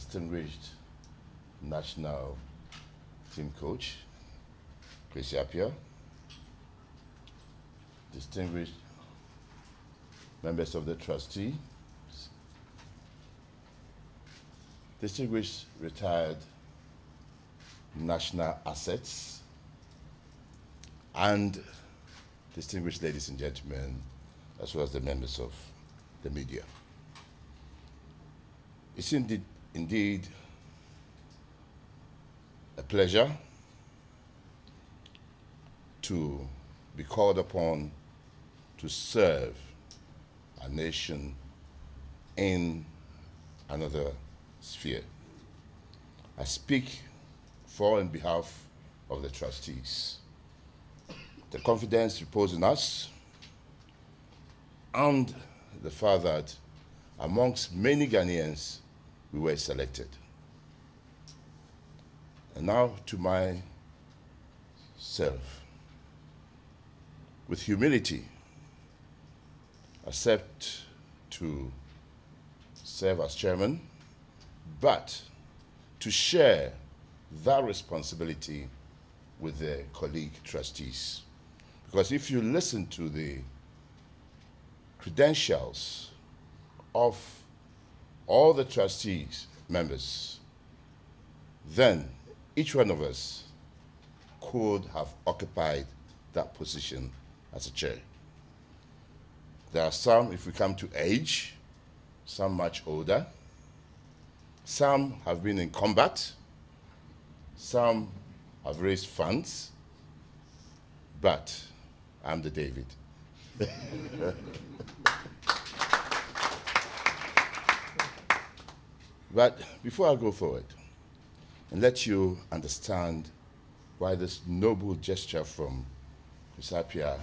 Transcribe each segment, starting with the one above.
distinguished national team coach, Kwesi Appiah, distinguished members of the trustees, distinguished retired national assets, and distinguished ladies and gentlemen, as well as the members of the media. It's indeed a pleasure to be called upon to serve our nation in another sphere. I speak for and behalf of the trustees. The confidence reposed in us and the fact that amongst many Ghanaians, we were selected. And now to myself. With humility, accept to serve as chairman, but to share that responsibility with the colleague trustees. Because if you listen to the credentials of all the trustees members, then each one of us could have occupied that position as a chair. There are some, if we come to age, some much older, some have been in combat, some have raised funds, but I'm the David. But before I go forward, and let you understand why this noble gesture from Kwesi Appiah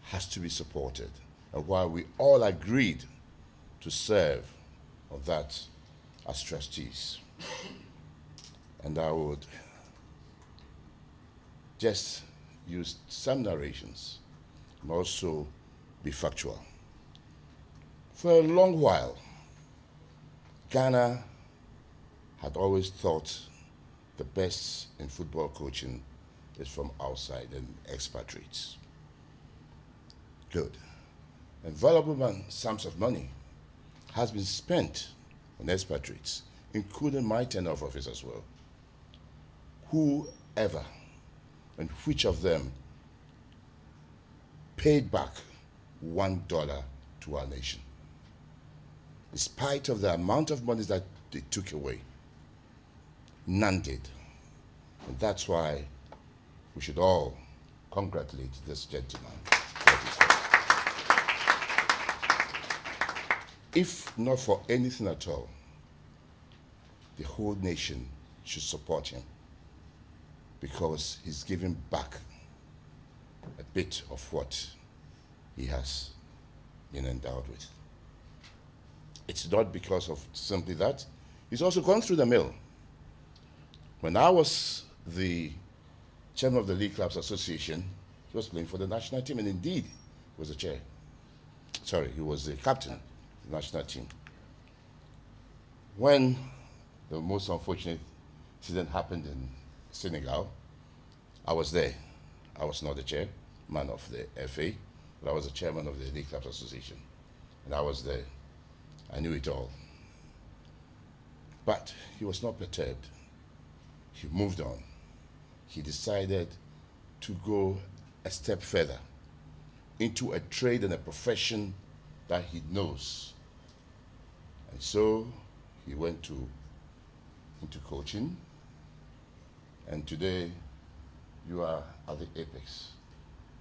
has to be supported, and why we all agreed to serve on that as trustees. And I would just use some narrations and also be factual. For a long while, Ghana had always thought the best in football coaching is from outside and expatriates. Good. And valuable sums of money has been spent on expatriates, including my tenure of office as well. Whoever and which of them paid back $1 to our nation, in spite of the amount of money that they took away? None did. And that's why we should all congratulate this gentleman. If not for anything at all, the whole nation should support him, because he's giving back a bit of what he has been endowed with. It's not because of simply that. He's also gone through the mill. When I was the chairman of the League Clubs Association, he was playing for the national team, and indeed, he was the chair. Sorry, he was the captain of the national team. When the most unfortunate incident happened in Senegal, I was there. I was not the chairman of the FA, but I was the chairman of the League Clubs Association. And I was there. I knew it all. But he was not perturbed. He moved on. He decided to go a step further into a trade and a profession that he knows. And so he went into coaching. And today, you are at the apex.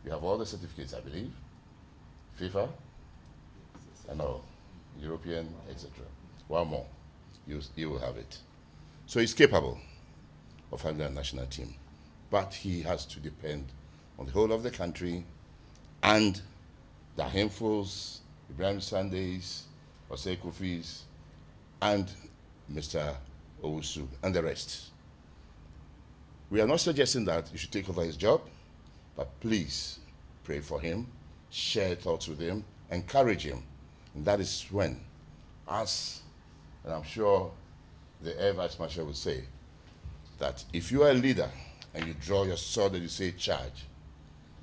You have all the certificates, I believe, FIFA, and all, European, etc. One more, you will have it. So he's capable of having a national team, but he has to depend on the whole of the country and the handfuls, Ibrahim Sundays, Osei Kofis, and Mr. Owusu, and the rest. We are not suggesting that you should take over his job, but please pray for him, share thoughts with him, encourage him. And that is when, and I'm sure the Air Vice Marshal would say that if you are a leader and you draw your sword and you say charge,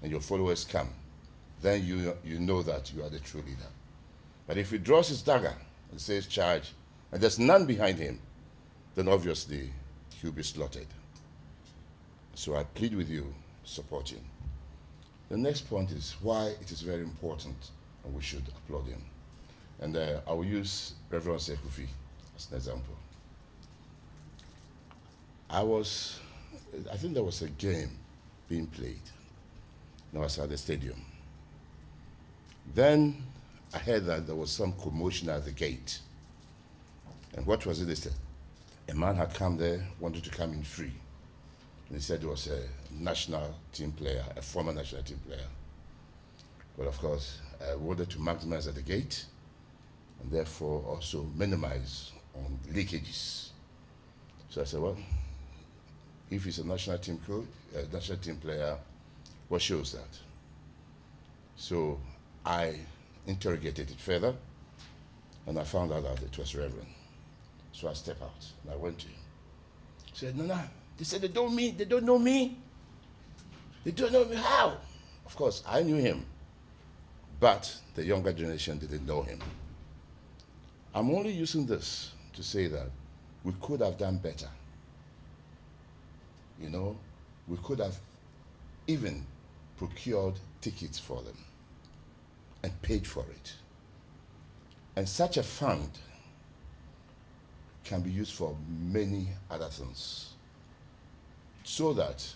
and your followers come, then you know that you are the true leader. But if he draws his dagger and says charge, and there's none behind him, then obviously he'll be slaughtered. So I plead with you, support him. The next point is why it is very important and we should applaud him. And I will use Reverend Sekufi as an example. I think there was a game being played. I was at the stadium. Then I heard that there was some commotion at the gate. And what was it? They said a man had come there, wanted to come in free. And he said it was a national team player, a former national team player. But of course, I wanted to maximize at the gate and therefore also minimize on leakages. So I said, well, if he's a national team player, what shows that? So I interrogated it further, and I found out that it was Reverend. So I stepped out, and I went to him. He said, no, they said they don't know me. They don't know me. How? Of course, I knew him, but the younger generation didn't know him. I'm only using this to say that we could have done better. You know, we could have even procured tickets for them and paid for it. And such a fund can be used for many other things so that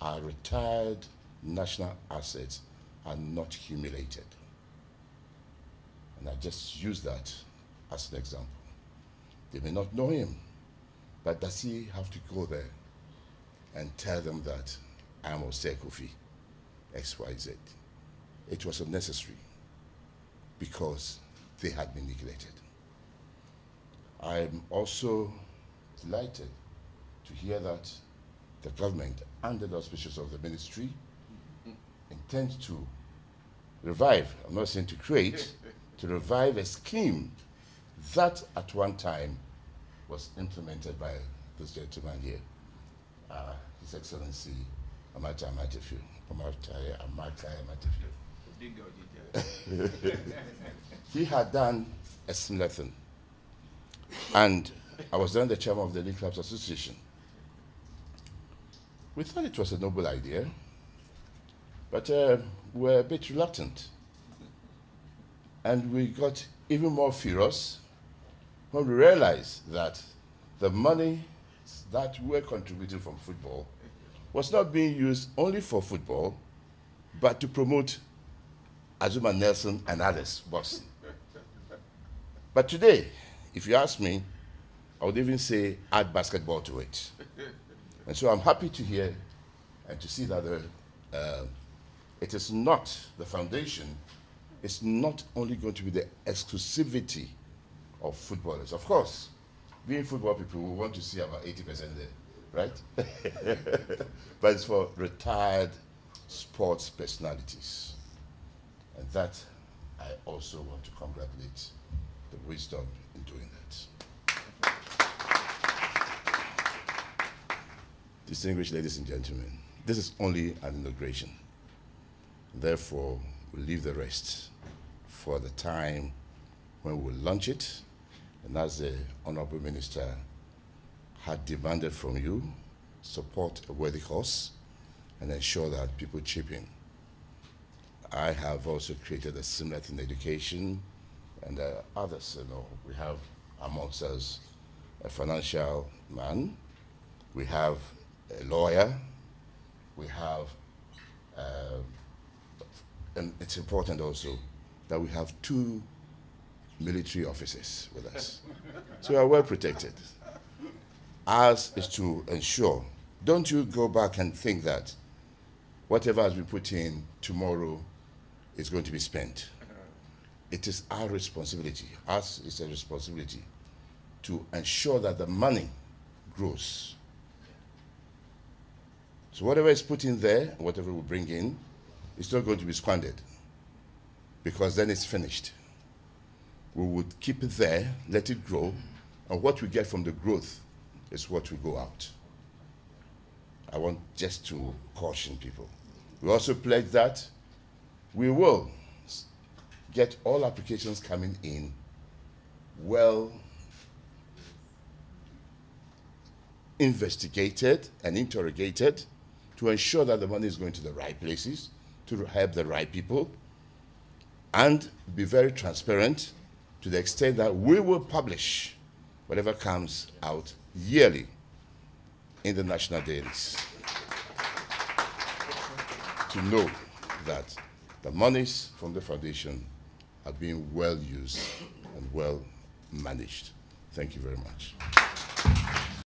our retired national assets are not humiliated. And I just use that as an example. They may not know him, but does he have to go there and tell them that I'm Osei XYZ? It was unnecessary because they had been neglected. I'm also delighted to hear that the government, under the auspices of the ministry, intends to revive, I'm not saying to create, to revive a scheme that at one time was implemented by this gentleman here, His Excellency Amata Amatefu. He had done a similar thing. And I was then the chairman of the League Clubs Association. We thought it was a noble idea, but we were a bit reluctant. And we got even more furious when we realized that the money that we were contributing from football was not being used only for football, but to promote Azuma Nelson and others, boxing. But today, if you ask me, I would even say add basketball to it. And so I'm happy to hear and to see that it is not, the foundation is not only going to be the exclusivity of footballers. Of course, being football people, we want to see about 80% there, right? But it's for retired sports personalities. And that I also want to congratulate the wisdom in doing that. Distinguished ladies and gentlemen, this is only an inauguration. Therefore, we'll leave the rest for the time when we'll launch it. And as the Honorable Minister had demanded from you, support a worthy cause and ensure that people chip in. I have also created a similar thing in education and others. You know, we have amongst us a financial man, we have a lawyer, we have, and it's important also that we have 2 military officers with us. So we are well protected. Ours is to ensure, don't you go back and think that whatever has been put in tomorrow is going to be spent. It is our responsibility, ours is a responsibility to ensure that the money grows. So whatever is put in there, whatever we bring in, it's not going to be squandered because then it's finished. We would keep it there, let it grow, and what we get from the growth is what we go out. I want just to caution people. We also pledge that we will get all applications coming in well investigated and interrogated to ensure that the money is going to the right places, to help the right people, and be very transparent to the extent that we will publish whatever comes out yearly in the national dailies to know that the monies from the foundation are being well used and well managed. Thank you very much.